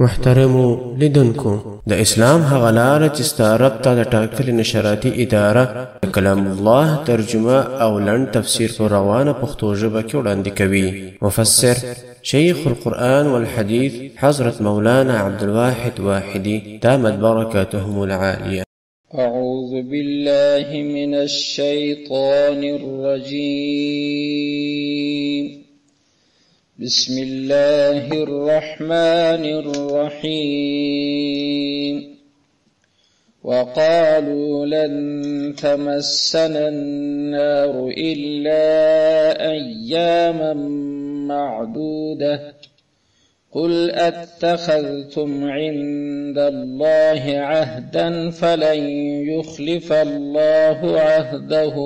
محترمو لیدونکو د اسلام هغه لاره چې ستا رب ته د ټاکلې نشراتي اداره د کلام الله ترجمه او لنډ تفسیر په روانه پښتو ژبه کې وړاندې کوي. مفسر شیخ القرآن والحديث حضرت مولانا عبدالواحد واحدي دامت بركاتهم العالية. أعوذ بالله من الشيطان الرجيم. بسم الله الرحمن الرحيم. وقالوا لن تمسنا النار إلا أياما معدودة قل أتخذتم عند الله عهدا فلن يخلف الله عهده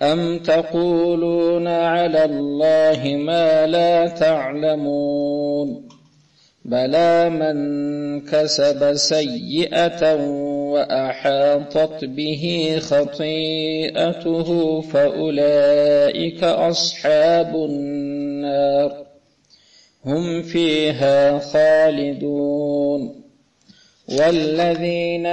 أم تقولون على الله ما لا تعلمون بلى من كسب سيئة وأحاطت به خطيئته فأولئك أصحاب النار هم فيها خالدون. والذين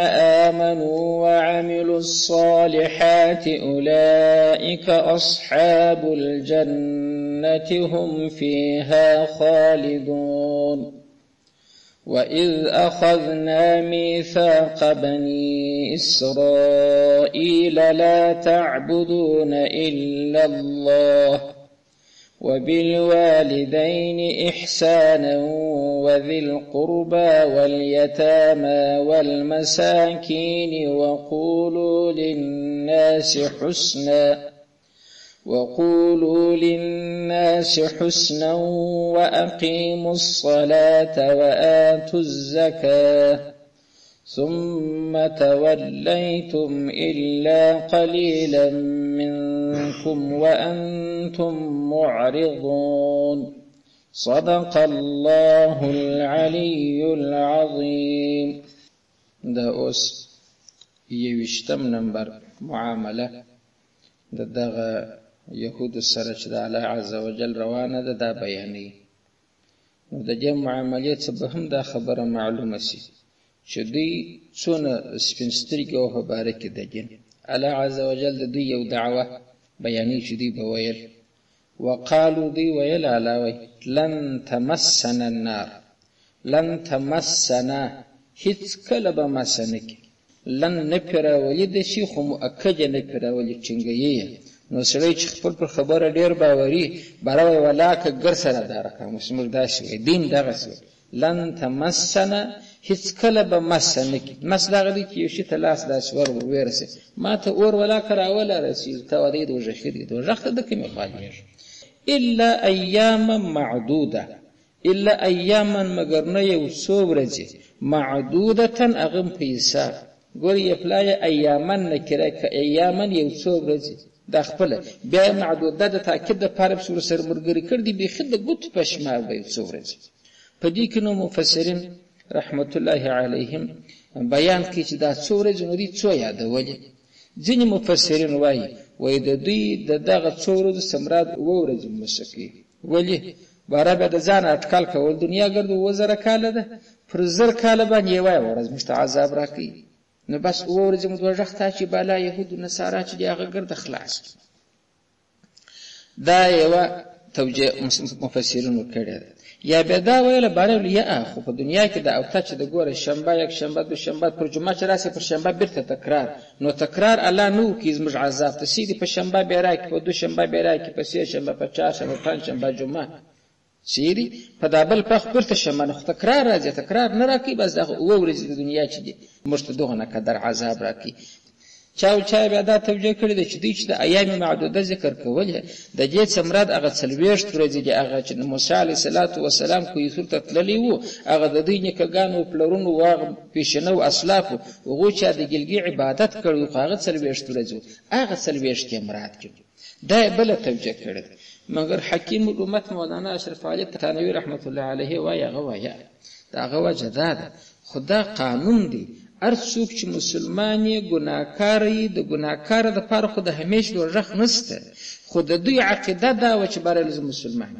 آمنوا وعملوا الصالحات أولئك أصحاب الجنة هم فيها خالدون. وإذ أخذنا ميثاق بني إسرائيل لا تعبدون إلا الله وبالوالدين إحسانا وذي القربى واليتامى والمساكين وقولوا للناس حسنا وأقيموا الصلاة وآتوا الزكاة ثم توليتم إلا قليلا منكم وأنتم معرضون. صدق الله العلي العظيم. دا اوس 21 نمبر معامله دغه يهود سره چې د الله عز وجل روانه ده دا بیانوي. نو د دې معاملې څخه به هم دا خبره معلومه سي چې دوی څونه سپینسترګي او مبارک د دین الله عز وجل د دوی یو دعوه بیانوي چې دوی به ویل وقالو دوی ویل علاوه لن تمسنا النار لن تمسنا هیڅ کله به مسنک لن نپراولی د شي خو مؤکد نپراولی چنګي نو سړی چې خپل پر خبره ډیر باوري براوي ولاکه ګر سره دارکه مسلمان دا شي دین دغه څه لن تمسنا هیڅ کله به مسنک مثلا غدي چې شي تلاس داس ور ورسه ما ته اور ولا کراوله رسول ته ودی دوه خدي دوه خد کوم خالص الا اياما معدوده الا اياما مگر نه یو څو ورځې معدوده اغم پیسا ګور یې پلای ایامن نکره ک ایامن یو څو ورځې د خپل بیا معدوده د تاکید د پاره سور سر مرګري کړ دی به خد ګوت پښمار به څو ورځې په دې کې نو مفسرین رحمت الله علیهم بیان کوي چې دا څو ورځې نو دي څو یادولې. ځینې مفسرین وایي د دوی دغه څو ورځې سمراد ورځې مسکی ولی بارا به د ځان اټکل کول دنیا ګرد وزره کاله ده پر زر کاله باندې وای ورځ مستعذاب راکې نو بس ورځې متوجه چې بالا يهود و نصارا چې هغه ګرد خلاص. دا یو توجیه مفسرین کړي یا به دا ویل باندې یا خو په دنیا کې د اوته چې د ګوره شنبه یک شنبه دو شنبه پر جمعه چې راسي پر شنبه بیرته تکرار نو تکرار الله نو کې زموږ عذاب ته سیدی په شنبه بیره کې په دو شنبه بیره کې په سه شنبه په چهار شنبه پنځ شنبه جمعه سیدی په دابل پخ بیرته شنبه نو تکرار راځي تکرار نه راکې بس دغه ورځې د دنیا چې دي مشتدغه نه قدر عذاب راکې. چا بیا دا توجیه کړی دی چې دوی چې د ایام معدوده ذکر کول د دې څمراد هغه 40 ورځې دی هغه چې موسی علیه السلام کوی صورت تللی وو هغه د دوی نیکګانو پلرونو واغ پیشنو اسلاف وغه چې د ګلګي عبادت کړو هغه 40 ورځې هغه 40 کې مراد کړي دا بل توجیه کړی. مگر حکیم الامت مولانا اشرف علي تنوي رحمت الله عليه وایا دا وجه ده خدا قانون دی هر څوک چې مسلمان یې ګناکار یې د ګناکار د پاره خو د همیش ورخ نسته خو د دوی عقیده دا و چې بره لازم مسلمان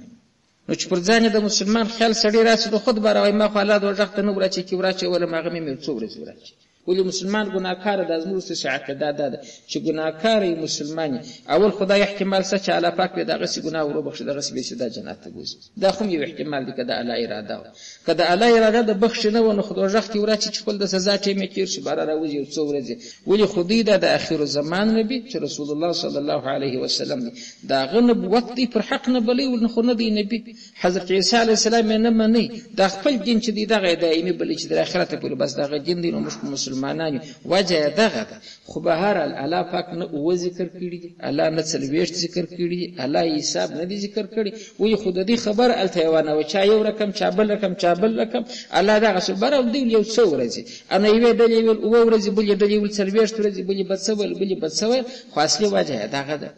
نو چې پر ځان د مسلمان خیال سړی راسي نو خود به راوایي ما خو الله د وژغ ته نه وراچي کې وراچولم هغه مې څو ورځې وراچي. ولې مسلمان ګناهکاره ده؟ زموږ ورسته عقیده دا ده چې ګناهکاره یې مسلمان اول خدای احتمال شته چې الله پاک به دغسې ګناه وروبخښي دغسې به سیده جنت ته بوځي. دا خو یو احتمال دی که د الله اراده وه. که د الله اراده د بخښې نه وه نو خو دوژخ کې وراچي چې خپل د سزا ټیم یې تېر شي باره راوځي یو څو ورځې. ولې خو دوی دا د اخرالزمان نبي چې رسول الله صلی الله علیه وسلم دی د هغه نبوت دی پر حق نه بلی خو نه دی نبي. حضرت عیسی علیه السلام یې نه مني. دا خپل دین چې دی دغه یې دایمي بلی چې تر آخرته پورې بس دغه دین دی. نو موږ مسلمانان وجه یې دغه ده. خو بهرحال الله پاک نه اووه ذکر کړي دي، الله نه څلوېښت ذکر کړي دي، الله یې حساب نه دي ذکر کړي. ولې خو د دې خبره هلته یې وانه چا یو رقم چا بل رقم چا بل رقم الله دغسې بره دوی یو څو ورځې انا یوې ډلې ویل اووه ورځې بلې ډلې ویل څلوېښت ورځې بلې بد څه ویل بلې بد څه ویل. خو اصلي وجه یې دغه ده.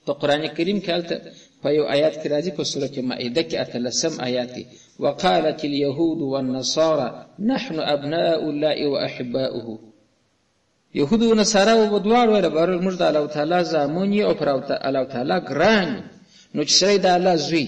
په قرآن کریم کې هلته په یو آیات کې راځي په سورة مائده کې 18 آیات دی وقالت اليهود والنصارى نحن ابناء الله واحباؤه. يهود و نصارا و دواړو ویل بهرحال موږ د الله تعالی زامن یو او پر الله تعالی ګران. نو چې سړی د الله زوی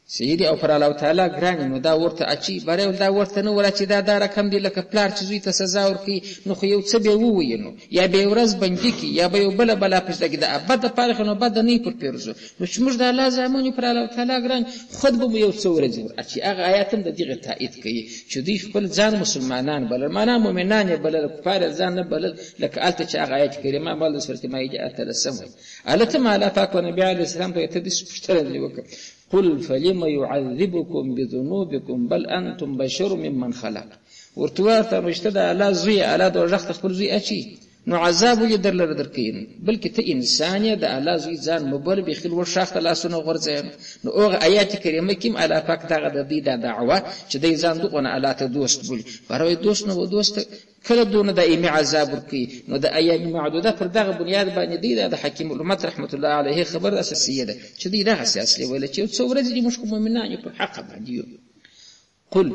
سیدی او پر الله تعالی ګران نو دا ورته اچي بره دا ورته نه ورچې دا رقم دی لکه پلار چې زوی ته سزا ورکوي نو خو یو څه به ووایي نو یا به یې ورځ بندي کړي یا به یو بله بلا پېژده کړي د ابد دپاره خو نو بده نه وي پر پیرزو. نو چې موږ د الله زامن یو پر الله تعالی ګران خود به مو یو څه ورځې ور اچي. هغه آیات هم د دغې تایید کوي چې دوی خپل ځان مسلمانان بلل معنا مؤمنان یې بلل کفار یې ځان نه بلل لکه هلته چې هغه آیت کریمه بل د سورة مائده 18 وایي. هلته هم الله پاک و نبي علیه السلام ته ته داسې پوښتنه وکړه قل فلم يعذبكم بذنوبكم بل انتم بشر ممن خلق. ورته ورته مشته د الله زوی الله د وژغ ته خپل زوی اچي نو عذاب ولې درلره درکوي بلکې ته انسان یې د الله زوی ځان مبل بیخي لوړ شاخ ته لاسونه غورځوي. نو هغه آیات کریمه کې هم الله پاک دغه د دوی دا دعوه چې دی ځان دغونه الله ته دوست بولي بروي دوست نه و دوست کله دونه دایمي عذاب ورکوي. نو د ایام معدوده پر دغه بنیاد باندې دی د حکیم الامت رحمت الله علیه خبر اساسیه ده چې دی دغسې اصلي ویله چې څو ورځې دي موږ خو مؤمنان یو په حق باندې یو. قل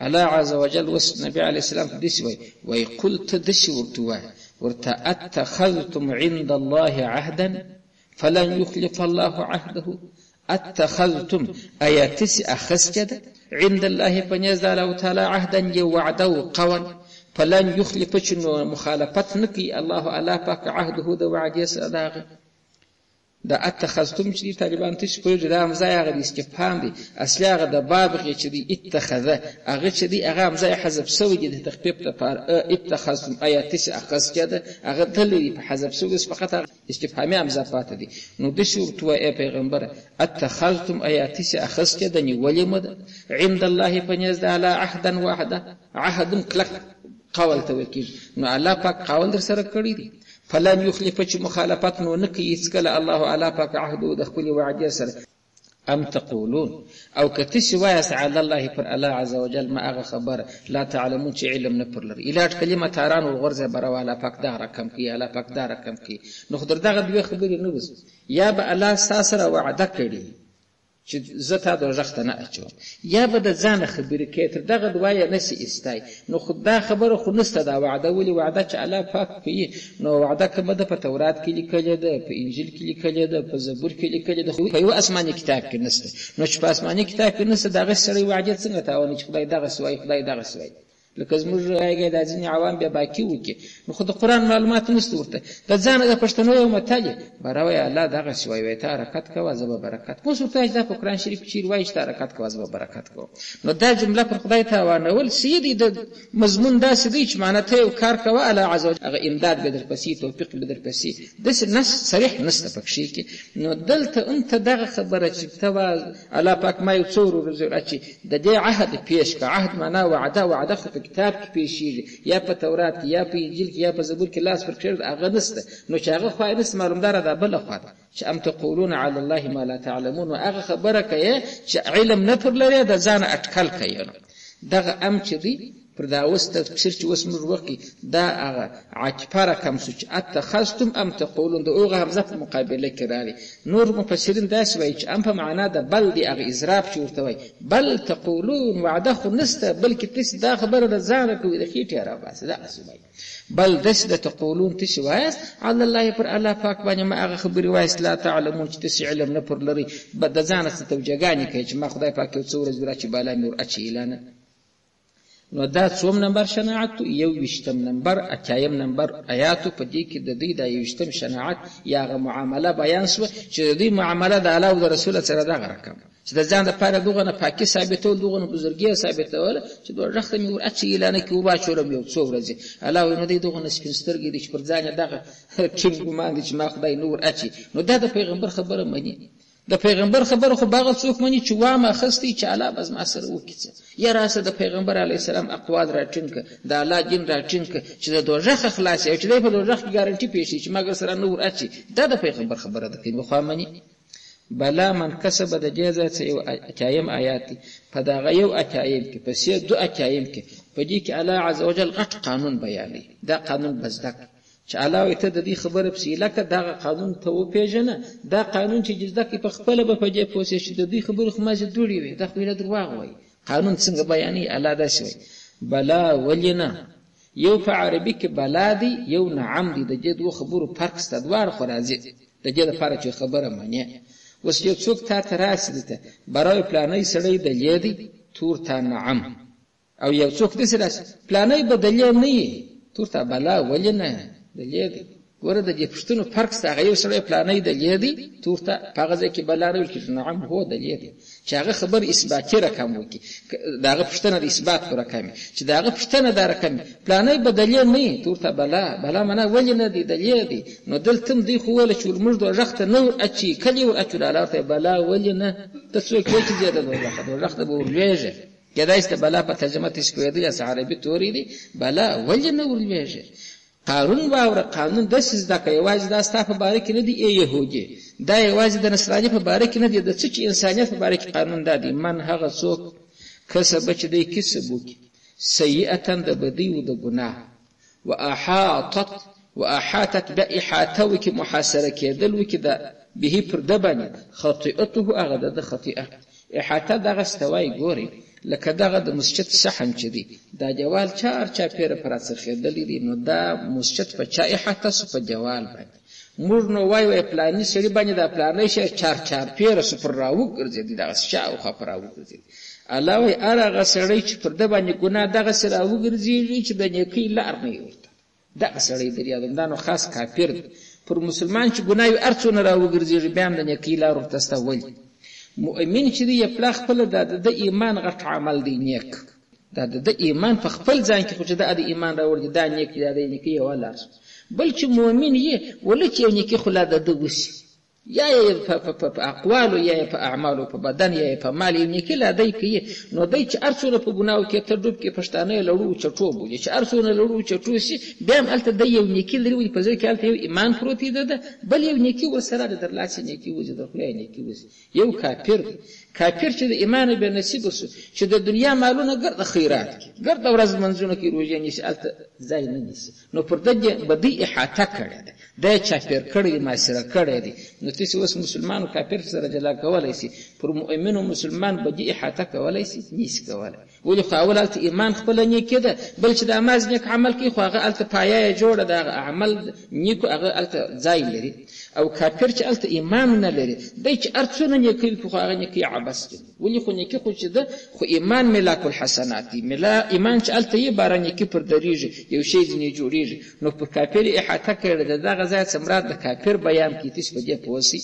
الله عز وجل وس نبي عليه السلام داسې وایي قل ته داسې ورته وایه ورته اتخذتم عند الله عهدا فلن يخلف الله عهده. اتخذتم ایا تاسې اخیستی ده عند الله په نزد د الله تعالی عهدا یو وعده و قول فلن يخلف چې نو مخالفت نه کوي الله پاک عهده د وعدې سره د هغه. دا اتخذتم چې دي طالبان تاسې پوهېږئ دا همزه یې هغه د استفهام دی اصلي هغه د باب چې دی اتخذه هغه چې دی هغه همزه یې حذف سوی دی د تخفیف دپاره اتخذتم ایا تاسې اخیستی ده هغه تللی دی په حذف سوی دی فقط هغه استفهامي همزه پاتې دی. نو داسې ورته وایه ای پیغمبره اتخذتم ایا تاسې اخیستی ده نیولې مو ده عند الله په نزد الله عهدا وعده عهد کلک قول ته ویل کېږي. نو الله پاک قول در سره کړی دی فلن يخلف چې مخالفت نو نه کوي هېڅکله الله پاک عهد د خپلې وعدې سره. ام تقولون او که تاسې وایاست علی الله پر الله عز وجل ما هغه خبره لا تعلمون چې علم نه پر لري علاج کلمه تاران ورغورځه بروه الله پاک دا رقم کوي الله پاک دا رقم کوي. نو خو در دغه دوې خبرې نه وس یا به الله ستا سره وعده کړي چې زه تا دوژخ ته نه اچوم یا به د ځانه خبرې کوي تر دغه دوایه نسي ایستی. نو خو دا خبره خو نسته دا وعده ولې وعده چې الله پاک کوي. نو وعده کومه ده په تورات کې لیکلې ده په انجیل کې لیکلې ده په زبور کې لیکلې ده خو په یو اسماني کتاب کې نسته. نو چې په اسماني کتاب کې نسته دغه سړی وعده څنګه تاواني چې خدای دغسې وایي خدای دغسې وایي لکه زموږ هغې دا ځینې عوام بیا باقي وکړي نو خو د قرآن معلومات نشته ورته د ځانه د پښتنو یو متل یې بره وایي الله دغسې وایي وایي ته حرکت کوه زه به برکت اوس ورته وایي چې دا په قرآن شریف چیرې وایي چې ته حرکت کوه زه به برکت کوم. نو دا جمله پر خدای تاوانول سیدي د مضمون داسې دی چې معنی ته یو کار کوه الله عز وجل هغه امداد به درپسې توفیق به درپسې داسې نص صریح نسته پکښې کې. نو دلته انته دغه خبره چې ته الله پاک ما یو څو ورځې اچي د دې عهد پیش که عهد معنا وعده خو په کتاب کې پیشېږي یا په تورات کې یا په انجیل کې یا په زبور کې لاس پر کښېږدي هغه نسته. نو چې هغه خوا یې نسته معلومداره دا بله خوا ده چې ام تقولون علی الله ما لا تعلمون. هغه خبره کوي چې علم نه پر لري د ځانه اټکل کوي. دغه ام چې دی پر دا اوس تفسیر چې اوس موږ وکړي دا هغه عاطفه رقم شو چې اتخذتم ام تقولون د هغه همزه په مقابله کې راغلي. نور مفسرین داسې وایي چې ام په معنا د بل دی هغه اضراب چې ورته وایي بل تقولون وعده خو نسته بلکې تاسو دا خبره د ځانه کوي د خېټې راباسي داسې وایي بل دس د تقولون تاسو وایاست علی الله پر الله پاک باندې ما هغه خبرې وایاست لا تعلمون چې تاسو علم نه پر لري بد د ځانه څه توجهګانې کوي چې ما خدای پاک یو څو ورځې راچې بالا مې ور اچي اعلان. نو دا څوم نمبر شناعت 21 نمبر 80 نمبر آیاتو په دې کې د دې د 21 شناعت یا غ معامله بیان شو چې د دې معامله د الله او رسول سره دا رقم چې د ځان لپاره دغه نه پاکي ثابتول دغه نه بزرګي ثابتول چې دوه رخت مې ور اچي اعلان کې ور واچولم یو څو ورځې الله نو دې دغه نه سپینسترګي دې پر ځان دغه ټینګ ګمان دي چې ما خدای نور اچي. نو دا د پیغمبر خبره مانی د پیغمبر خبره خو باغ څوک مني چې وامه خستي چې الله بس ما سره وکړي یا راسه د پیغمبر علی السلام اقوال راټینګ د الله دین راټینګ چې د دوزخ خلاص او چې د دوزخ ګارانټي پیشي چې ما سره نور اچي دا د پیغمبر خبره ده کې خو مني بلا من کسب د جزا یو اچایم آیات په دا یو اچایم کې په سي دو اچایم کې په دې کې الله عزوجل غټ قانون بیانوي دا قانون بزدک چې علاوه ته د دې خبره په لکه دا قانون ته و پیژنه دا قانون چې جزده کې په خپل به په دې پوسې چې د دې خبره خو ما زه دوړي وي دا خو نه دروغ وای قانون څنګه بیانې الله دا شوی بلا ولنا یو په عربي کې بلا دی یو نعم دی د دې دوه خبرو فرق ست دوار خو راځي د دې لپاره چې خبره معنی اوس یو څوک ته راسي برای پلانې سړی د لیدي تور ته نعم او یو څوک د سره پلانې بدلې نه تور ته بلا ولنا د لیدي ګوره د دې پښتنو فرق څه هغه یو سره پلانې د لیدي تورته پاغزه کې بلاره کې نعم هو د لیدي چې هغه خبر اثباتي رقم وکي داغه پښتنه د اثبات پر رقم چې داغه پښتنه د رقم پلانې بدلې نه تورته بلا معنا ولې نه دی د لیدي نو دلته دی خو ول چې موږ د رخت نه اچي کلی ور اچولاله ته بلا ولې نه تاسو کې چې زیاده د رخت به ورلېږي کداست بلا په ترجمه تشکویدی اس عربي توري دی بلا ولې نه ورلېږي قانون باور قانون د سیس د کوي دا ستا په باره کې نه دی يهودي دا یوازې د نصراني په باره کې نه دی د څه چې انسانيت په باره کې قانون دادي من هغه څوک کسب چې دی کسب وکي سیئه د بدی او د ګناه واحاطت باحاطه وکي محاصره کېدل وکي د به پر دبن خطیئته هغه د خطیئه احاطه دغه استوای ګوري لکه دغه د مسجد صحن چې دی دا جوال چا پیر پر اڅخېدلې دي نو دا مسجد په چا احاطه سو په جوال باندې موږ نو وای پلاني سړي باندې دا پلاني شه چار پیر سو پر راو ګرځي دا شاو خبر راو ګرځي الله وای ارغه سړی چې پر د باندې ګناه دغه سره راو ګرځي چې د نیکی لار نه وي دا سړی دی دا نو خاص کافر پر مسلمان چې ګناه ارڅونه راو ګرځي بیا هم د نیکی لار ورته ول مؤمن چې دی خپل خپل د ایمان غټ عمل دی نیک د ایمان په خپل ځان کې خو چې د ایمان راوړي دا نیک دی د نیکی ولا بل چې مؤمن یې ولکه نیکی خلا د وسی یا په اقوال یا په اعمال په بدن یا په مال نیکی لا دی کې نو دای چې ارڅونه په ګناو کې ترډوب کې پښتانه لړو چټو بوجي چې ارڅونه لړو چټو شي بیا هم الته د یو نیکی لري په ځای کې الته یو ایمان پروت دی بل یو نیکی ورسره د درلاسه نیکی وځي د خلای نیکی وځي یو کافر چې د ایمان به نصیب وسو چې د دنیا مالونه ګرد خیرات کې ګرد ورځ منځونه کې روزي نشي الته ځای نه نشي نو پر دغه بدی احاطه کړي دا چا پیر کړي ما سره کړي دي نو تاسو اوس مسلمان او کافر سره جلا کولای شي پر مؤمن او مسلمان بدی احاطه کولای شي نشي کولای ولې خو اولت ایمان خپل نه کېده بل چې د اماز نیک عمل کې خو هغه الته پایه جوړه د عمل نیکو هغه الته ځای لري او کافر چې الته ایمان نه لري دای چې ارڅونه نیکی خو هغه نیکی عبس دي ولې خو نیکی خو چې ده خو ایمان ملاک الحسنات ملا ایمان چې الته یې باران نیکی پر دریږي یو شی نه جوړیږي نو په کافر احاطه کړي دغه ځای سمرات د کافر بیان کیږي په دې پوسی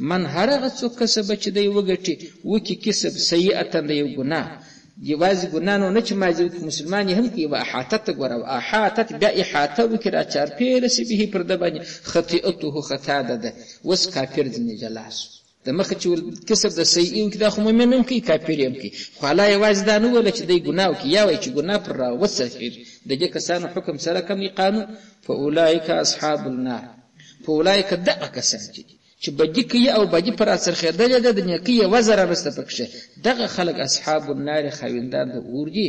من هرغه څوک کسب چې دی وګټي وکي کسب سیئه د یو ګناه یوازې ګناه نه چې ماجد مسلمان هم کې واحاتت غره احاتت بیا احاطه وکړه چار پیرس به پر د باندې خطیئته خطا ده وس کافر دي جلاس د مخ چې کسب د سیئو کې د خو مؤمن هم کې کافر هم کې خو الله یوازې دا نه ول چې دی ګناه کې یا وای چې ګناه پر وسخیر دغه کسانو حکم سره کوم قانون فاولائک اصحاب النار فاولائک دغه کسان چې بدی کوي او بدی پر اثر خېدل د نیکی یو ذره رسته پکشه دغه خلق اصحاب النار خویندان د اور دي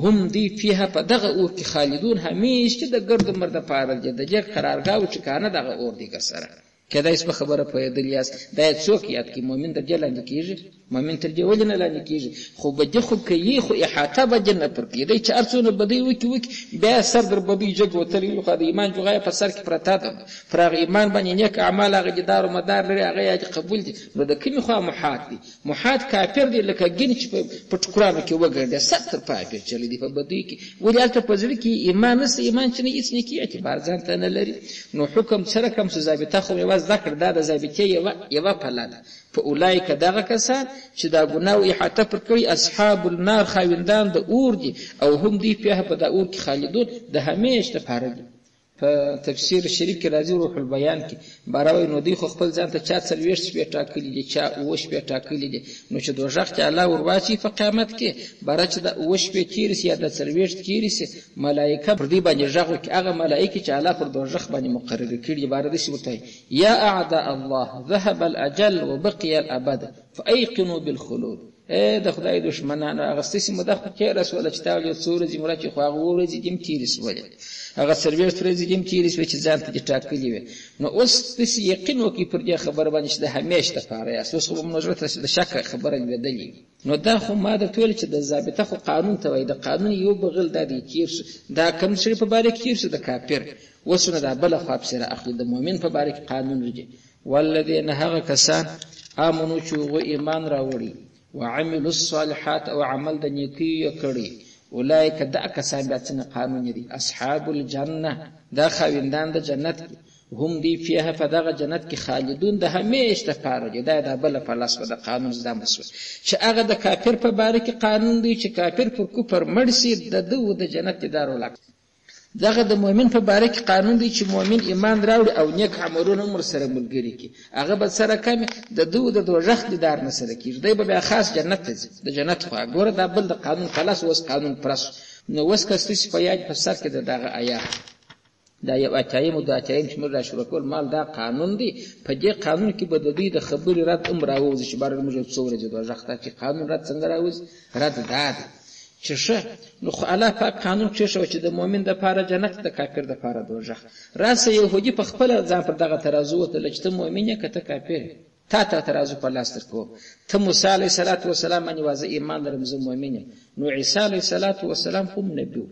هم دی فيها په دغه اور کې خالدون همیشه د ګرد مرده پاره د دې قرارګاو چې کانه دغه اور دي ګسره کدا اس په خبره پوهېدل یاست دا څوک یاد کی مؤمن تر جلاند کیږي مؤمن تر جوړ نه لاندې کیږي خو بده خو کوي خو احاطه به جنت پر کیږي چې ارڅونه بدی وکی بیا سر در بدی جګ وتلی خو د ایمان جوغه په سر کې پرتا ده فراغ ایمان باندې نیک اعمال هغه جدار او مدار لري هغه قبول دي نو د کومي خو محات دي محات کافر دي لکه ګنچ په ټکرانو کې وګرځي ستر پاپیر چلی دي په بدی کې ولالته په ځل کې ایمان نس ایمان چې نه هیڅ نه کی اعتبار ځان ته نه لري نو حکم سره کوم څه ضابطه خو ذکر دا د ضابطه یو پلاده فاولئک دغه کسان چې دا ګناه احاطه پر کوي اصحاب النار خاوندان د اور دي او هم دی په د اور کې خالدون د همیشه لپاره دي په تفسیر شریف کې راځي روح البیان کې باروي نو دی خو خپل ځان ته چا څلويش په ټاکلي دي چا اوش په ټاکلي دي نو چې دوزخ ته الله ورواچي په قیامت کې بارچ د اوش په تیرس یا د څلويش تیرس ملائکه پر دې باندې ژغو کې هغه ملائکه چې الله پر دوزخ باندې مقرر کړي بار دې سوته یا اعداء الله ذهب الاجل وبقي الابد فايقنوا بالخلود د خدای دشمنانو هغه ستاسو مدخل کې رسول چې تاول څور دي مرچ خو هغه ورځ دې تیرس ولې هغه سرویس فرز دې تیرس چې ځان ته ټاکلي وي نو اوس تاسو یقین وکي پر دې خبر باندې چې د همیشه لپاره یا اوس خو منظرت د شک خبره ودلې نو دا خو ما د ټول چې د ضابطه خو قانون ته وای د قانون یو بغل د دې تیرس دا کم شری په باره کې تیرس د کافر وسونه دا بل خو ابصره اخلي د مؤمن په باره کې قانون لري والذین هغه کسان امنو چې غو ایمان راوړي وعملوا الصالحات او عمل د نیکی کړي اولئک دا کسان بیا څنګه قانون دي اصحاب الجنه دا خویندان د جنت هم دی فيها فدغه جنت کې خالدون د همیشه لپاره دي دا بل په لاس د قانون زده مسو چې هغه د کافر په باره کې قانون دی چې کافر پر کفر مرسي د دوه د جنت دارو دغه د مؤمن په باره کې قانون دی چې مؤمن ایمان راوړي او نیک عملونه عمر سره ملګری کی هغه به سره کم د دوه د دوزخ دار نه سره کیږي دی به خاص جنت ته ځي د جنت خو ګوره دا بل د قانون خلاص وس قانون پرس نو وس کستې په یاد په سر کې دغه آیات دا یو اتایم او د اتایم چې موږ را شروع کول مال دا قانون دی په دې قانون کې به د دې د خبرې رات عمر راوځي چې بار موږ څوره د دوزخ ته چې قانون رات څنګه راوځي رات دا چې شه نو خو الله پاک قانون چې شو چې د مؤمن د لپاره جنت د کافر د لپاره دوزخ راسه يهودي په خپل ځان پر دغه ترازو ته لچته مؤمن یې کته کافر تا ترازو په لاس تر کو ته موسی علیه السلام باندې واځي ایمان لرم زه مؤمن نو عیسی علیه السلام هم نبی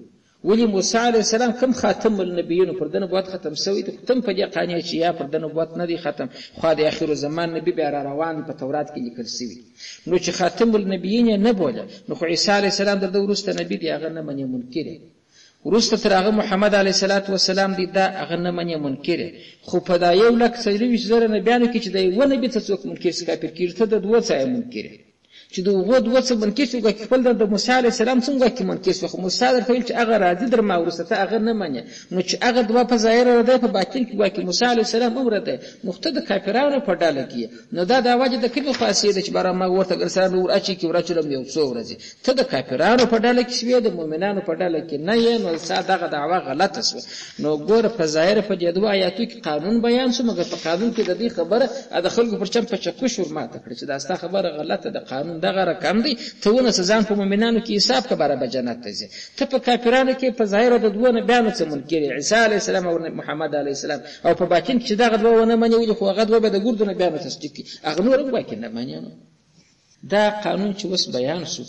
ولی موسی علیه السلام کوم خاتم النبیین پر د نبوت ختم شوی ته تم په دې قانون چې یا پر د نبوت نه دی ختم خو د اخر زمان نبی بیا روان په تورات کې لیکل شوی نو چې خاتم النبیین نه بوله نو خو عیسی علیه السلام د ورسته نبی دی هغه نه منی منکر ورسته تر هغه محمد علیه السلام دی دا هغه نه منی منکر خو په دا یو لک سړي زره نه بیان کې چې دی و نبی ته څوک منکر سکافر کیږي ته د دوه ځای منکر چې دوه څه منکر شو خپل د موسی علیه السلام څنګه کې منکر شو موسی درته چې هغه راځي در ما ورسته هغه نه منی نو چې هغه دوه په ظاهر راځي په باطن کې واکې موسی علیه السلام امرته نقطه د کافرانو په ډاله کې نو دا د واجب د کله خاصیت چې بار ما ورته ګرځان ور اچي کې ورچلم یو څو ورځي ته د کافرانو په ډاله کې شوی د مؤمنانو په ډاله کې نه یې نو صادقه دعوا غلطه شو نو ګور په ظاهر په دې دوه آیاتو کې قانون بیان شو مګر په قانون کې د دې خبره د خلکو پر چم په چکو شور ماته کړی چې دا ستا خبره غلطه د قانون دغه رقم دی ته ونه سزا په مؤمنانو کې حساب کبره به جنت ته ځي ته په کافرانو کې په ظاهر د دوه نه بیان څه منکر عیسی علیه السلام او محمد علیه السلام او په باطن کې دغه دوه نه مني وي خو هغه دوه به د ګردو نه بیان تصدیق کی هغه نور هم باکې نه مني دا قانون چې وس بیان شو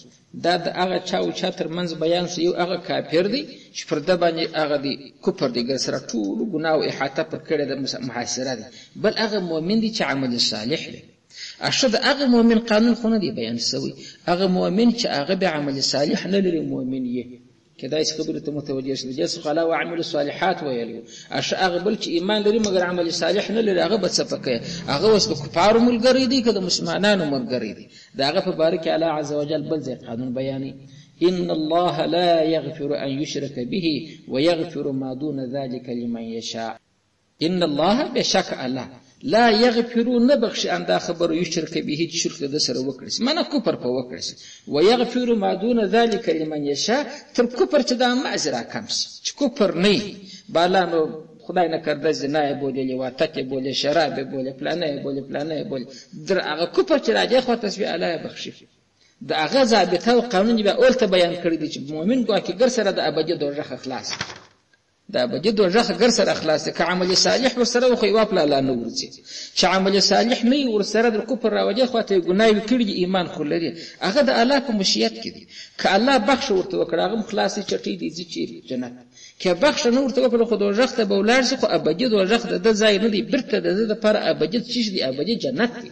دا د هغه چا او چا تر منځ بیان شو یو هغه کافر دی چې پر د باندې هغه دی کفر دی ګر سره ټول ګناه او احاطه پر کړه د محاصره دی بل هغه مؤمن دی چې عمل صالح دی اشد هغه مؤمن قانون خو نه دی بیان شوی هغه مؤمن چې هغه به عمل صالح نه لري مؤمن یې کدا چې خبره ته متوجه شې جس خلا او عمل الصالحات ویل اش هغه بل چې ایمان لري مګر عمل صالح نه لري هغه به صفکه هغه وس د کفارو ملګری دی کده مسلمانانو ملګری دی دا هغه په بارک الله عز وجل بل ځای قانون بیانې ان الله لا يغفر ان يشرك به ويغفر ما دون ذلك لمن يشاء ان الله بشك الله لا يغفر نبخش ان دا خبر يشرك به شرک د سره وکړي منه کفر په وکړي ويغفر ما دون ذلك لمن يشاء تر کفر چې دا معذره کمس چې کفر نه بالا نو خدای نکرده زنا یې بولې، لواطت یې بولې، شراب یې بولې، فلانه یې بولې، فلانه یې بولې، در هغه کفر چې راځي خو تصویر الله یې بخشي. د هغه ضابطه او قانون بیا اولته بیان کړی دی چې مؤمن ګواکېګر سره د ابدي دوزخ خلاص، د ابدي دوزخ ګر سره خلاص دی. که عمل صالح ورسره وخو یې واپله الله نه ورځي، چې عمل صالح نه وي ورسره د کفر راوجې خواته یې ګناه کړي دي، ایمان خو لري، هغه د الله په مشیت کې دی. که الله بخښ ورته وکړه هغه هم خلاصې چټۍ دی ځي چیرې جنت. که بخښ نه ورته وکړه خو دوزخ ته به ولاړ شي، خو ابدي دوزخ د ده ځای نه دی، بیرته د ده دپاره ابدي څه شي دی؟ ابدي جنت دی.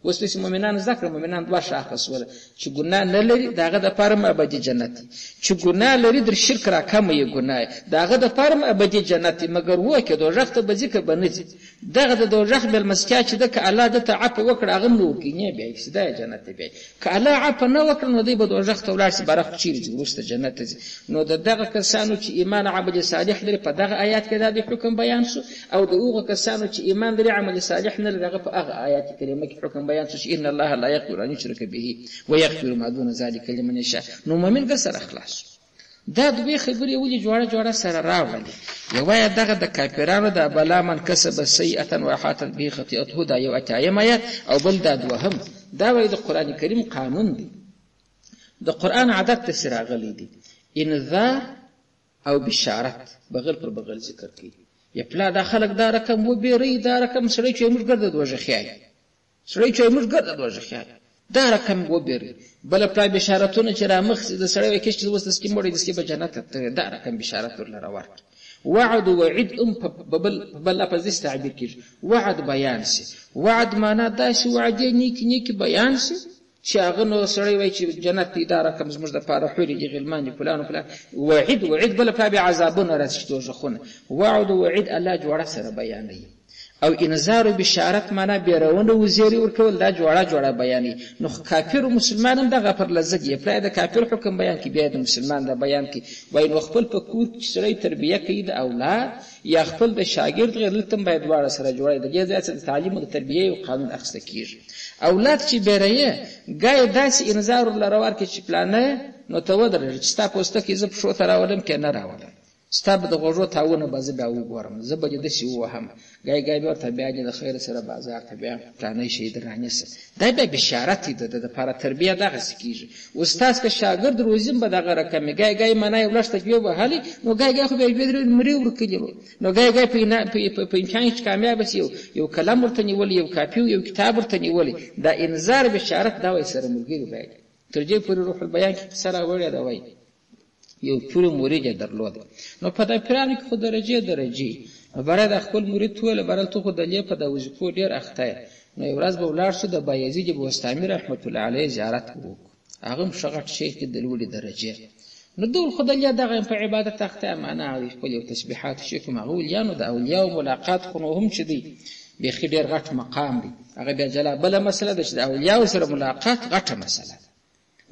اوس پسې مؤمنان زده کړه، مؤمنان دوه شاخص وله، چې ګناه نه لري د هغه دپاره هم ابدي جنت دی، چې ګناه لري در شرک راکمه یې ګناه د هغه دپاره هم ابدي جنت دی. مګر و که دوزخ ته به ځي که به نه ځي، دغه د دوزخ مېلمستیا چې ده که الله ده ته عفو وکړه هغه هم نه ورکوي، نه بیا یې سیده جنت ته بیا. که الله عفو نه وکړه نو دی به دوزخ ته ولاړ شي، برخ چیرې ځي؟ وروسته جنت ته ځي. نو د دغه کسانو چې ایمان عمل صالح لري په دغه آیات کې دا د حکم بیان شو، او د هغو کسانو چې ایمان لري عمل صالح نه لري هغه په هغه آیات کریمه کې حکم بیان شو چې ان الله لا يغفر ان يشرك به ويغفر ما دون ذلك لمن يشاء. نو مؤمن ګر سره خلاص. دا دوی خبرې ولې جوړه جوړه سره راوړلې؟ یوه یې دغه د کافرانو د بلا من کسب سیئه واحاطت به خطیئته، دا یو اتایم آیات، او بل دا دوهم دا وایي د قرآن کریم قانون دی، د قرآن عادت داسې راغلی دی، انذار او بشارت بغل پر بغل ذکر کوي. یا پلا دا خلک دا رقم وبېرئ، دا رقم سړی چې موږ ګرده دوزخیای، سړی چې موږ ګرده دوزخیای، دا رقم وبېرئ. بل پلا بشارتونه چې رامخ د سړی وایي چې اوس دسکې مړی دسکې به جنت ته، دا رقم بشارت ورله ورکړي. وعد و وعید په بل لفظ داسې تعبیر کېږي، وعد بیان سي. وعد معنا داسې وعدې نیکې نیکې بیان سي چې هغه نو سړی وایي چې جنت دی، دا رقم زموږ دپاره حورې دي، غلمان دي، فلان و فلان. وعید وعید بله پلا بیا عذابونه راسي چې دوزخونه. وعد و وعید الله جوړه سره بیانوي. او انذار و بشارت معنا بیرونه و زیری ورکول، دا جوړه جوړه بیانوي. نو کافر او مسلمان هم دغه پر لزګ یې پلا د کافر حکم بیان کړي، بیا د مسلمان دا بیان کړي. وایي نو خپل په کور کې سړی تربیه کوي د اولاد یا خپل د شاګرد غیر دلته باید دواړه سره جوړه د دې ځای څخه د تعلیم او د تربیې او قانون اخیسته کېږي. اولاد چې بیرایه ګای داسې انذار ورله ورکړي چې پلانه نو ته ودرېږه چې ستا پوستکي زه پښو ته راولم که نه راولم، ستا به د غوږو تاونه به زه بیا وګورم، زه به دې داسې ووهم. ګای ګای به ورته بیا دې د خیر سره بازار ته بیا پلانی شي در رانیسه. دا بیا بشارت دی، د دپاره تربیه دغسې کېږي. استاد که شاګرد روزي هم به دغه رقم وي. ګای ګای معنا یې ولښته چې ووهلې نو ګای ګای خو بیا مرې ورکلي وو، نو ګای ګای په امتحان چې کامیابه سي یو قلم ورته نیولی، یو کاپي یو کتاب ورته نیولی. دا انذار بشارت دا وایي سره ملګري باید. تر دې پورې روح البیان کې کیسه راوړې ده، وایي یو پوره مرید یې درلود. نو په دا پیرانو کې خو درجې نو برای د خپل مرید ټوله برل تو خو د لې په د وظیفو ډېر اخته یې. نو یو ورځ به ولاړ شو د بایزید بوستامي رحمت الله علیه زیارت وکړو، هغه هم ښه غټ شیخ د لوړې درجې. نو دول خو د لې دغه په عبادت اخته معنا خپل یو تسبیحات شي کوم هغه ولیانو د اولیاو ملاقات خو نو هم چې دی بیخي ډېر غټ مقام دی، هغه بیا جلا بله مسله ده چې د اولیاو سره ملاقات غټه مسله ده.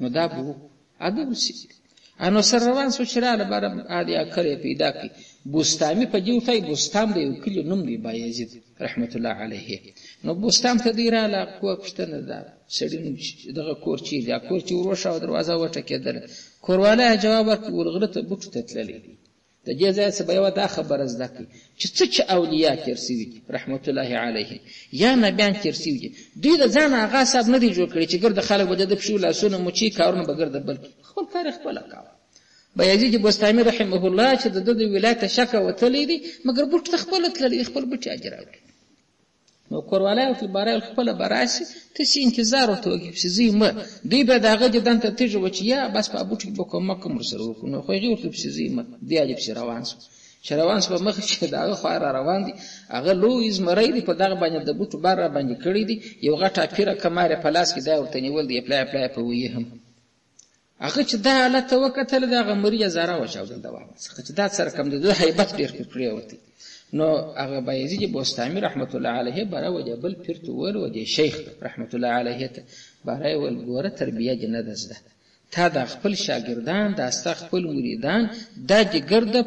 نو دا به ادب وسي انو سر روان سو چې راله باره عادي اکرې پیدا کړي. بوستامي په دې وتای بوستام د یو کلي نوم دی بایزید رحمت الله علیه. نو بوستام ته دی راله کوه پوښتنه ده سړي دغه کور چیرې دی؟ کور چې وروشه او دروازه وټکېدله، کوروالی جواب ورکړي ورغله ته بوټو ته تللی دی. د دې ځای څخه به یوه دا خبره زده کړي چې څه چې اولیا تېر سوي دي رحمت الله علیه یا نبیان تېر سوي دي، دوی د ځان هغه حساب نه دی جوړ کړی چې ګرده خلک به د ده پښو لاسونه مچي کارونه به ګرده بل کړي، خپل کار یې خپله کوه. بایزید بوستامي رحمه الله چې د ده د ولایته شکه وتلی دی، مګر بوټ ته خپله تللی دی، خپل بوټ یې اجر راوړي. نو کوروالی ورته باره خپله به راسي، تاسې انتظار ورته وکړي چې ځئ مه، دوی به د هغه دیدن ته تیږه وه چې یا بس په بوټ کې به کومک هم ورسره وکړو. نو خو هغې ورته پسې ځئ مه، دی هلې پسې روان شو. چې روان شو په مخې چې د هغه خوا را روان دي، هغه لوی زمری دی په دغه باندې د بوټو بار را باندې کړی دی، یو غټه پیره کمار یې په لاس کې دا ورته نیول دی، پلای پلای په ویې هم. هغه چې دا حالت ته وکتله د هغه مري یې زاره وچاودل د واپس څخه چې دا سره کم دی، د هیبت ډېر کړی ورته. نو هغه بایزید بوستامي رحمت الله علیه باره وجه بل پیر ته وویل، وجه شیخ رحمت الله علیه ته باره یې وویل ګوره تربیه دې نه ده زده، تا دا خپل شاګردان دا ستا خپل مریدان دا دې ګرده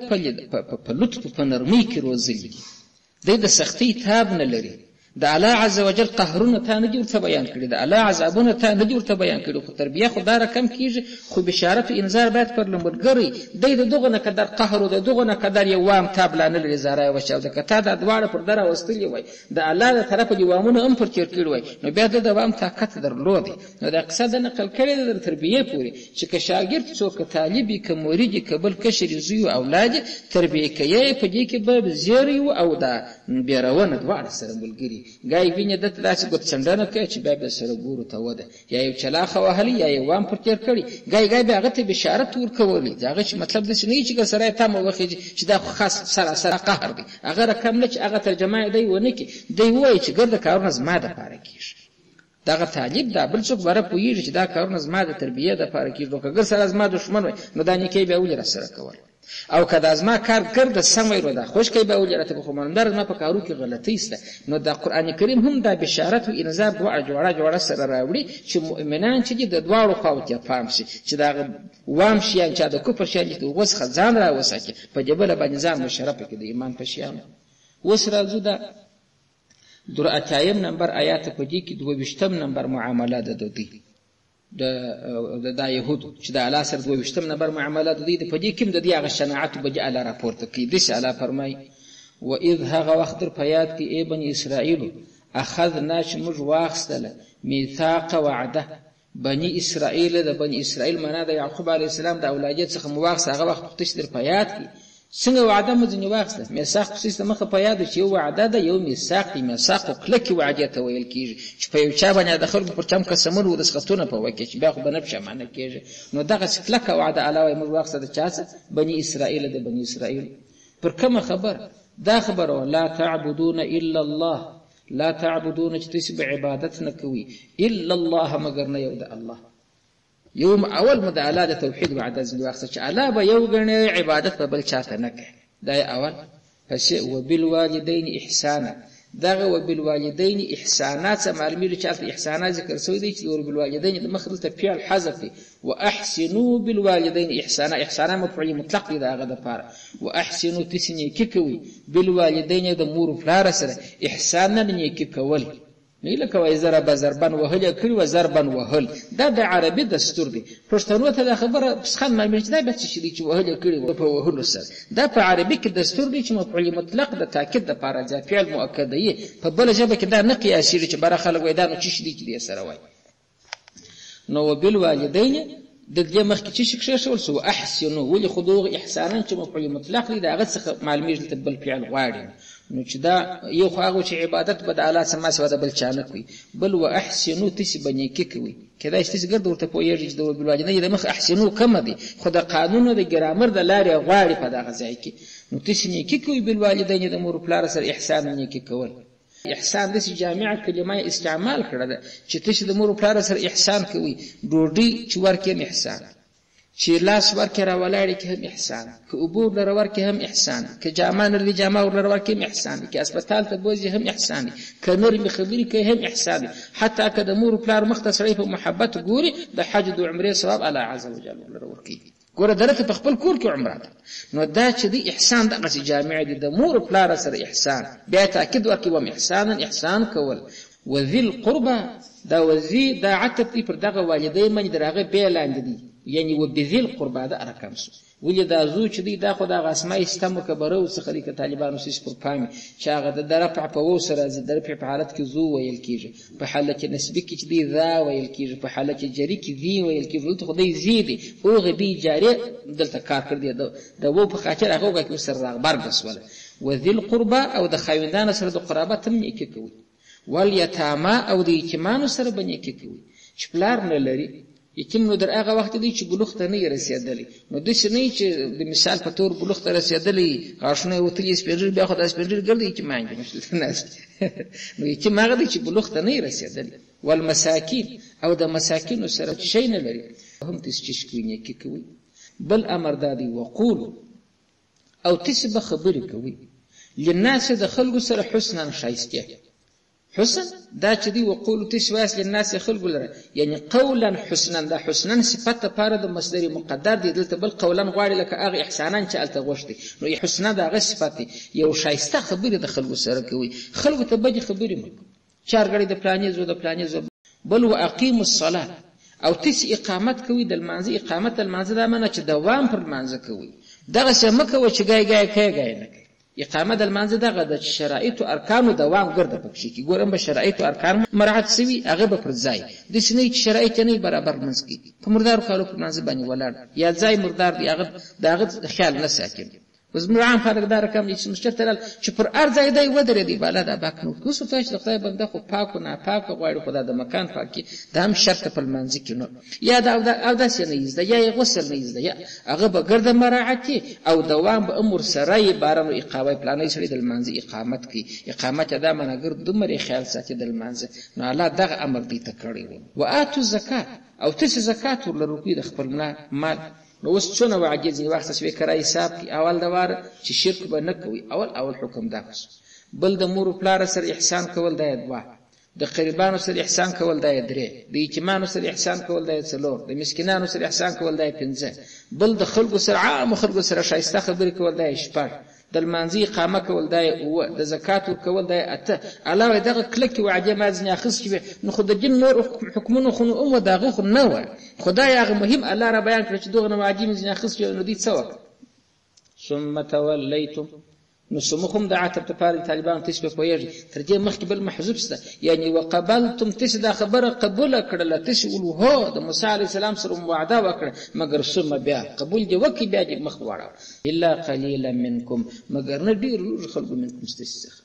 په لطف په نرمۍ کې روزلي دي، دی د سختۍ تاب نه لري، د الله عز وجل قهرونه تا نه دي ورته بیان کړي، د الله عذابونه تا نه دي ورته بیان کړي، خو تربیه خو دا رقم کېږي، خو بشارت و انذار باید پر ملګري دی د دغه نه قدر قهر و د دغه نه قدر یو وام تاب لا نه لري زارای وشي، او که تا دا دواړه پر در راوستلي وای د الله د طرفه دي وامونه هم پر چیر کړي وای، نو بیا د وام طاقت درلودی. نو دا قصه د نقل کړي د تربیه پورې چې که شاګرد څوک طالب که مرید که بل کشر زوی او اولاد تربیه کوي په دې کې به زیری او دا بیرونه دواړه سره ملګري ګای ویني دته داسې ګوت څنډنه کوي چې بیا به سره ګورو ته وده یا یو چلاخه وهلی یا یو وام پر تیر کړي ګای به هغه ته بشارت ورکولي، هغه چې مطلب د شنو چې سره ته مو وخی چې دا خاص سره قهر دی، هغه رقم نه چې هغه ترجمه دی ونه کی دی وای چې ګرد کارونه زما د پاره کیږي، داغه طالب دا بل څوک بره پویږي چې دا کارونه زما د تربیه د پاره کیږي، نو که سره زما دښمن وای نو دا نه کی به ولر سره کول، او کدا ازما کار ګرد سمې رو دا خوش کوي به ولرته په خمندر ما په کارو کې غلطی است، نو دا قران کریم هم دا بشارت او انذار دوه جوړه سره راوړي چې مؤمنان چې د دواړو خواته پام شي چې دا وام شي چې د کوپر شي چې وس خزان را وسکه په جبل باندې ځان مشرف کې د ایمان په شیان. وس راځو دا در اتایم نمبر آیات په دې کې 22 نمبر معاملات د دوی د يهودو چې د الله سره 22 نمبر معاملات دي په دې کې د دې هغه شناعت به الله راپورته کوي. د الله فرمای و اذ هغه وخت پر پیات کې ای بنی اسرائیل اخذنا شمج واخستله میثاق وعده بنی اسرائیل د بنی اسرائیل معنا د یعقوب علی السلام د اولادیت څخه مواخصه هغه وخت تشتر پیات کې څنګه وعده مزنی واخصله میثاق خصيص مخه پیاد چې یو وعده ده یو میثاق دی، میثاق کلک وعده ته ویل کیږي چې په یو چا باندې د خلکو پر چم قسمونه و د سختونه په وکه چې بیا خو بنب شمانه کیږي، نو دغه کلک وعده علاوه موږ واخصه د چا بنی اسرائیل د بنی اسرائیل پر کوم خبر دا خبره لا تعبدون الا الله، لا تعبدون چې تسبع عبادت نه کوي الا الله مگر نه یو د الله، یوم اول مدعاله د توحید وعده زلی واخصه چې الله به یو غنی عبادت په بل چاته نه کوي، دا اول. پس وبالوالدین احسانا، دغه وبالوالدین احسانات معلومه چې احسانات ذکر شوی دی چې وبالوالدین د مخرج ته فعل حذف دی، واحسنوا بالوالدین احسانا، احسانا مفعول مطلق دی دغه د پاره، واحسنوا تسنی کوي بالوالدین د مور فلار سره احسانا نیکی کول، نه لکه وای ضرب ضربن وهل کړي و ضربن وهل، دا د عربي دستور دی، پښتنو ته د خبره پسخن معلومه چې دا به څه شي چې وهل کړي په وهلو سره، دا په عربي کې دستور دی چې مفعول مطلق د تاکید د پاره ځا فعل مؤکد دی، په بل ژبه کې دا نه قیاسي چې بره خلک وای دا نو چې شي چې سره وای. نو وبالوالدین د دې مخ کې چې شي شول سو احسنوا ولي خذوا احسانا چې مفعول مطلق دی دا غڅ معلومه چې بل فعل غواړي، نو چې دا یو خو هغه چې عبادت بد الله سما سوا د بل چانه کوي، بل واحسنوا تسبنی کې کوي کدا چې تاسو ګرځو ورته پوهیږئ چې د بالوالدین د مخ احسنوا کم دي، خو د قانون د ګرامر د لارې غواړي په دغه ځای کې، نو تسنی کې کوي بالوالدین د مور پلار سره احسان نه کې کول. احسان د جامع کلمه استعمال کړه ده چې تاسو د مور پلار سره احسان کوي، ډوډۍ چې ورکې احسان، چې لاس ورکې را ولاړې کې هم احسان، که اوبو لر ورکې هم احسان، که جامان لري جامه ور ورکې هم احسان، که هسپتال ته بوزي هم احسان، که نرمي خبرې کوي هم احسان، حتی که د مور پلار مخ ته سړی په محبت ګوري د حج د عمرې ثواب الله عز وجل لر ورکې ګوره درته په خپل کور کې عمره ده، نو دا چې دی احسان دغه جامع دي د مور پلار سره احسان، بیا تاکید ورکې و احسان کول. وذل قربا دا وذی دا عتب پر دغه والدین باندې درغه بیلاند دي، یعنی وبذل قربا دا رقم سو ولې دا زو چې دی دا خو دا اسماء استم کبره او څخه د طالبانو سیس پر پامي چې هغه د درپع په و سره د درپع په حالت کې زو ویل کیږي، په حالت کې نسبی کې چې دی ذا ویل کیږي، په حالت کې جری کې ذی ویل کیږي، ته خدای زیدي او غبي جاری دلته کار کړ دی د و په خاطر هغه کې سر راغبر بس ولا وذل قربا او د خاوندان سره د قرابت هم کې کوي، والیتاما او د یتیمانو سره باندې کې کوي چې پلار نه لري، یتیم نو در هغه وخت دی چې بلوغ ته نه رسیدلی، نو د شنه چې د مثال په تور بلوغ ته رسیدلی غاښونه وتلی سپېږي بیا خو د سپېږي ګرځي چې مانګي مشکل نه نو یتیم هغه دی چې بلوغ ته نه رسیدلی. والمساکین او د مساکینو سره شي نه لري هم تاسو چې کوي کې کوي. بل امر دادی وقول او تسبه خبرې کوي للناس د خلکو سره حسنا شایسته، حسن دا چې دی وقول تسواس للناس خلق لره یعنی قولا حسنا، دا حسنا صفته پاره د مصدر مقدر دی، دلته بل قولا غواړي لکه هغه احسانان چې الته غوښتي، نو حسنا دا غ صفته یو شایسته خبره د خلکو سره کوي، خلکو ته به خبرې مکو چارګړی د پلانې زو د پلانې زو. بل واقیموا الصلاه، او تاسو اقامت کوي د لمانځه. اقامت د لمانځه دا معنی چې دوام پر لمانځه کوي، دغه څه مکه و چې ګای نه کوي. اقامه د لمانځه دغه د شرایط او ارکان دوام ګرځي پکې کې. ګورم به شرایط او ارکان مراعات سوي، هغه به پر ځای د سنې چې شرایط نه برابر منځ کې په مردار کالو پر لمانځه باندې ولاړ یا ځای مردار دی، هغه دغه خیال نه ساتي. وزمر عام خلک دا رقم چې مشترل چې پر ارزای دی ودرې دی بالا دا باک نو کوڅه ته چې خدای بنده خو پاک نه پاک غواړي، خدای د مکان پاکي دا هم شرط په لمانځه کې نو یا دا او دا څه نه یزده یا غسل نه یزده یا هغه به ګرد مراعاتي او دوام به امر سره بارم اقامه پلانې سره د لمانځه اقامت کی. اقامت دا منګر دمر خیال ساتي د لمانځه نو الله دغه امر دی ته کړی و اتو زکات، او تاسو زکات ورلرو د خپل مال. نو اوس څونه وعجزي وخت سوي کرای حساب کی اول دوار چې شرک به نه کوي. اول حکم دا بل د مور پلار سره احسان کول دا دوا، د قربانو سره احسان کول دا درې، د یتیمانو سره احسان کول دا څلور، د مسکینانو سره احسان کول دا پنځه، بل د خلکو سره عام خلکو سره شایسته خبرې کول دا شپږ، د لمانځي اقامه کول دا او د زکات ورکول دا اته. علاوه دغه کلک وعده ما ځنه اخص کې نو خو د جن نور حکمونه خو نو دغه خو نه و خدای هغه مهم الله را بیان کړ چې دغه نواجی ځنه اخص کې نو دي څه وکړه. ثم تولیتم، نو سمخم د عتب تفار طالبان تشبه کویږي تر دې مخکې بل محذوب سته، یعنی وقبلتم تش دا خبره قبول کړل تش ولو هو د موسی علی السلام سره وعده وکړه مگر ثم بیا قبول دی وکي بیا دې مخ وړه الا قليلا منکم مگر نه ډیر خلق منکم استسخ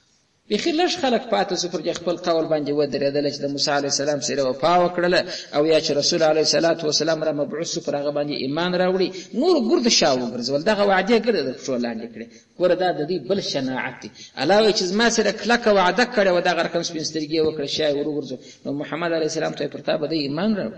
بخیر لږ خلک پاتې سو پر خپل قول باندې ودرېدل چې د موسی علی السلام سره وفا وکړه او یا چې رسول علیه الصلاۃ والسلام را مبعوث پر هغه باندې ایمان راوړي نور ګرد شاو ګرځول دغه وعده کړې شو لاندې کړې. وردا د دې بل شناعت علاوه چې ما سره کلک وعده کړې و دغه رقم سپینسترګي وکړه شای ورغورځو نو محمد علیه السلام ته پرتا بده ایمان راوړ.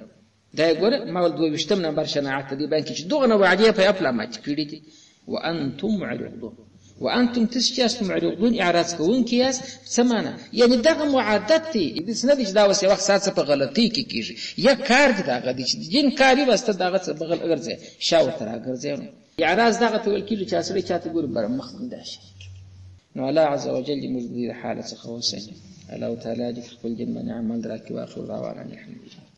دا ګوره ما ول 22 نمبر شناعت دی باندې چې دغه وعده په خپل مات کړې دي. وانتم معرضون، وانتم تشکیاست معرضون اعراض کوون کیاس سمانه، یعنی دغه معادت دی د سند چې دا وسه وخت سات په غلطی کې کیږي یا کار دغه دي چې جن کاری واسطه دغه بغل اگرځي شاو تر اگرځي اعراض دغه تول کیږي چې اصلي چاته ګور بر مخ داش. نو الله عز وجل موږ دې حالت څخه وسه الله تعالی دې خپل جن من عمل راکې واخر دعوانا الحمد لله.